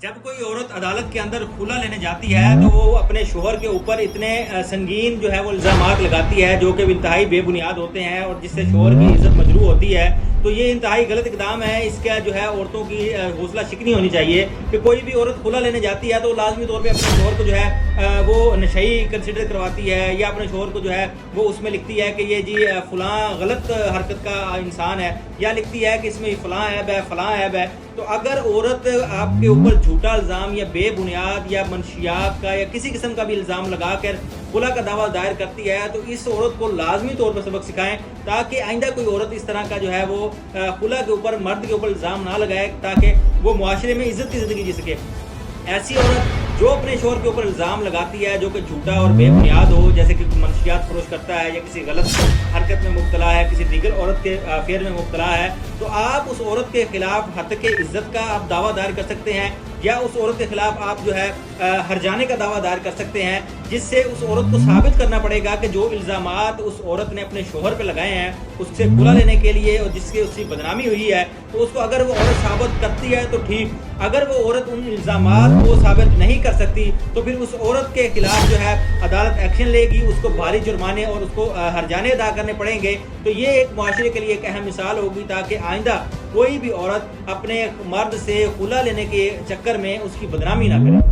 जब कोई औरत अदालत के अंदर खुला लेने जाती है तो वो अपने शोहर के ऊपर इतने संगीन जो है वो इल्ज़ामात लगाती है जो कि इंतहाई बेबुनियाद होते हैं और जिससे शोहर की इज्जत मजरू होती है। तो ये इंतहाई गलत इकदाम है। इसका जो है औरतों की हौसला शिकनी होनी चाहिए कि कोई भी औरत खुला लेने जाती है तो लाजमी तौर पे अपने शोहर को जो है वो नशई कंसिडर करवाती है या अपने शोहर को जो है वो उसमें लिखती है कि ये जी फ़लाँ गलत हरकत का इंसान है, या लिखती है कि इसमें फ़लाँ ऐब है, फ़लाँ ऐब है। तो अगर औरत आपके ऊपर झूठा इल्ज़ाम या बेबुनियाद या मनशियात का या किसी किस्म का भी इल्ज़ाम लगा कर खुला का दावा दायर करती है तो इस औरत को लाजमी तौर पर सबक सिखाएं ताकि आइंदा कोई औरत इस तरह का जो है वो खुला के ऊपर मर्द के ऊपर इल्ज़ाम ना लगाए, ताकि वो मुआशरे में इज्जत की ज़िंदगी जी सके। ऐसी औरत जो अपने शोहर के ऊपर इल्ज़ाम लगाती है जो कि झूठा और बेबुनियाद हो, जैसे कि मनशियात फरोश करता है या किसी गलत हरकत में मुब्तला है, किसी दीगर औरत के अफेयर में मुब्तला है, तो आप उस औरत के खिलाफ हद के इज्जत का आप दावा दायर कर सकते हैं या उस औरत के खिलाफ आप जो है हरजाने का दावा दायर कर सकते हैं, जिससे उस औरत को साबित करना पड़ेगा कि जो इल्ज़ामात उस औरत ने अपने शोहर पे लगाए हैं उससे खुला लेने के लिए और जिससे उसकी बदनामी हुई है, तो उसको अगर वो औरत साबित करती है तो ठीक। अगर वो औरत उन इल्ज़ामात को साबित नहीं कर सकती तो फिर उस औरत के खिलाफ जो है अदालत एक्शन लेगी, उसको भारी जुर्माने और उसको हरजाने अदा करने पड़ेंगे। तो ये एक मुआशरे के लिए एक अहम मिसाल होगी ताकि आइंदा कोई भी औरत अपने मर्द से खुला लेने के चक्कर में उसकी बदनामी ना करे।